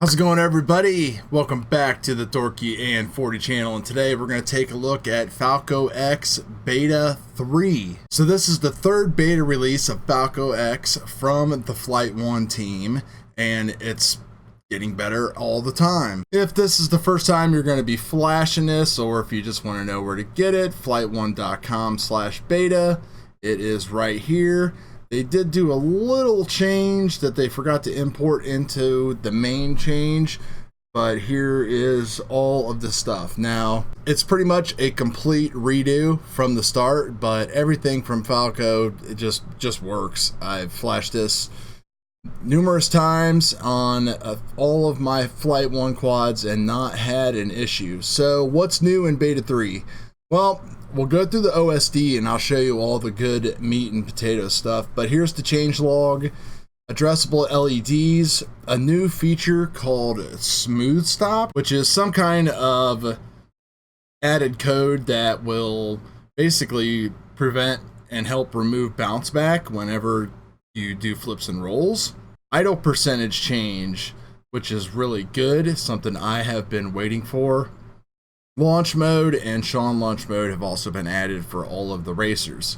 How's it going, everybody? Welcome back to the Dorky and 40 channel, and today we're going to take a look at Falcox Beta 3. So this is the third beta release of Falcox from the Flight 1 team, and it's getting better all the time. If this is the first time you're going to be flashing this, or if you just want to know where to get it, flight1.com/beta, it is right here. They did do a little change that they forgot to import into the main change, but here is all of the stuff. Now, it's pretty much a complete redo from the start, but everything from Falco, it just works. I've flashed this numerous times on all of my Flight 1 quads and not had an issue. So what's new in Beta 3? Well, we'll go through the OSD and I'll show you all the good meat and potato stuff, but here's the changelog. Addressable LEDs, a new feature called Smooth Stop, which is some kind of added code that will basically prevent and help remove bounce back whenever you do flips and rolls. Idle percentage change, which is really good, something I have been waiting for. Launch mode and Sean launch mode have also been added for all of the racers.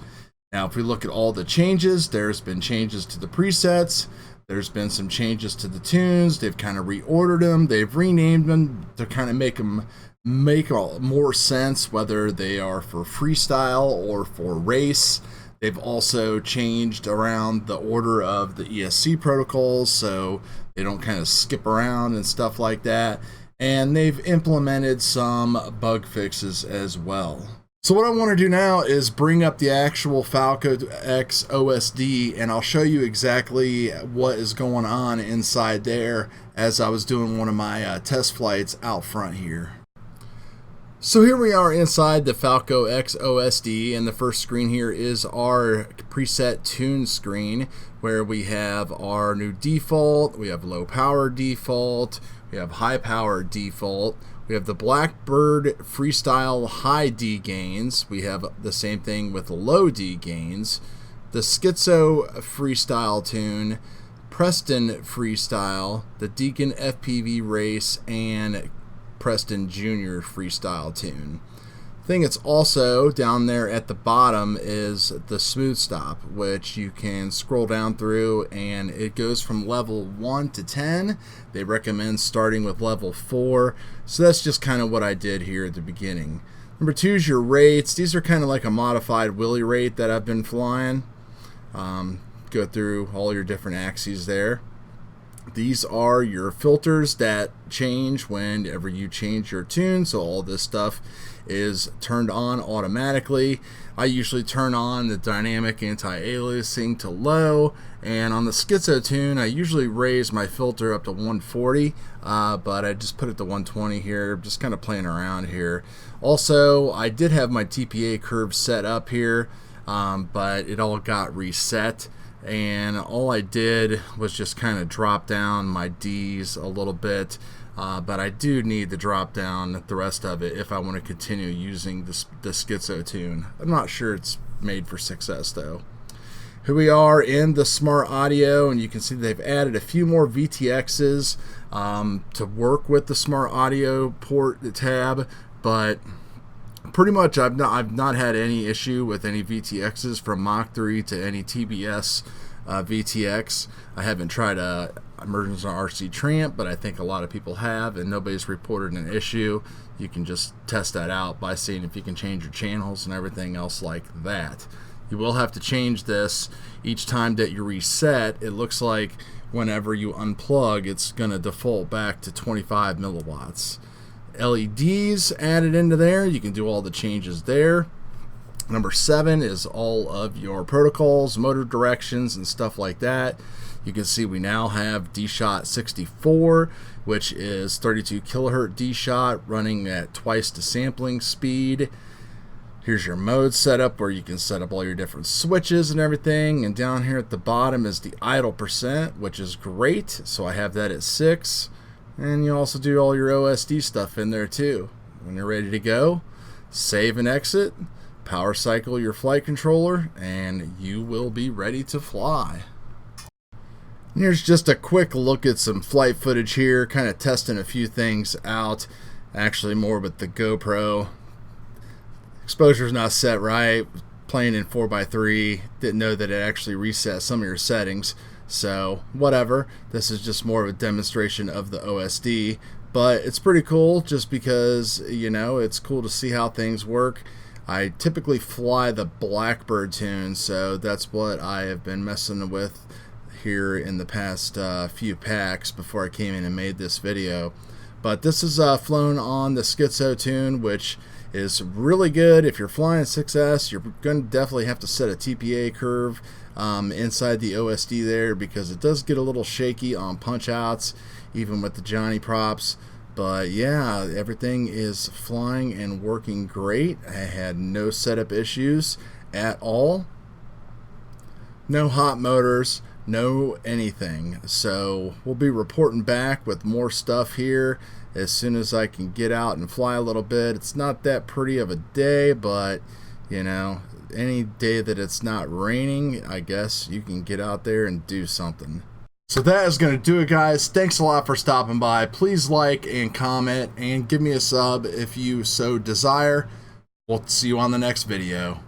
Now, if we look at all the changes, there's been changes to the presets, there's been some changes to the tunes, they've kind of reordered them, they've renamed them to kind of make them make more sense, whether they are for freestyle or for race. They've also changed around the order of the ESC protocols so they don't kind of skip around and stuff like that. And they've implemented some bug fixes as well. So what I want to do now is bring up the actual Falcox OSD, and I'll show you exactly what is going on inside there as I was doing one of my test flights out front here. So here we are inside the Falcox OSD, and the first screen here is our preset tune screen, where we have our new default, we have low power default, we have high power default, we have the Blackbird freestyle high D gains, we have the same thing with the low D gains, the Schizo freestyle tune, Preston freestyle, the Deacon FPV race, and Preston Jr. freestyle tune. The thing that's also down there at the bottom is the Smooth Stop, which you can scroll down through, and it goes from level 1 to 10. They recommend starting with level 4, so that's just kind of what I did here at the beginning. Number 2 is your rates. These are kind of like a modified Willy rate that I've been flying. Go through all your different axes there. These are your filters that change whenever you change your tune, so all this stuff is turned on automatically. I usually turn on the dynamic anti-aliasing to low, and on the Schizo tune I usually raise my filter up to 140, but I just put it to 120 here, just kind of playing around here. Also, I did have my TPA curve set up here, but it all got reset. And all I did was just kind of drop down my D's a little bit, but I do need to drop down the rest of it if I want to continue using the Schizo tune. I'm not sure it's made for success though. Here we are in the Smart Audio, and you can see they've added a few more VTXs to work with the Smart Audio port tab, but pretty much I've not had any issue with any VTXs from Mach 3 to any TBS VTX. I haven't tried a emergency RC Tramp, but I think a lot of people have, and nobody's reported an issue. You can just test that out by seeing if you can change your channels and everything else like that. You will have to change this each time that you reset. It looks like whenever you unplug, it's going to default back to 25 milliwatts. LEDs added into there, you can do all the changes there. Number 7 is all of your protocols, motor directions, and stuff like that. You can see we now have D-Shot 64, which is 32 kilohertz D-Shot running at twice the sampling speed. Here's your mode setup where you can set up all your different switches and everything, and down here at the bottom is the idle percent, which is great, so I have that at 6. And you also do all your OSD stuff in there too. When you're ready to go, save and exit, power cycle your flight controller, and you will be ready to fly. Here's just a quick look at some flight footage here, kind of testing a few things out. Actually more with the GoPro. Exposure's not set right. Playing in 4:3, didn't know that it actually reset some of your settings. So whatever, this is just more of a demonstration of the OSD, but it's pretty cool just because, you know, it's cool to see how things work. I typically fly the Blackbird tune, so that's what I have been messing with here in the past few packs before I came in and made this video. But this is flown on the Schizo tune, which is really good. If you're flying 6S, you're going to definitely have to set a TPA curve inside the OSD there, because it does get a little shaky on punch outs, even with the Johnny props. But yeah, everything is flying and working great. I had no setup issues at all. No hot motors, no anything. So we'll be reporting back with more stuff here as soon as I can get out and fly a little bit. It's not that pretty of a day, but you know, any day that it's not raining, I guess you can get out there and do something. So that is going to do it, guys. Thanks a lot for stopping by. Please like and comment and give me a sub if you so desire. We'll see you on the next video.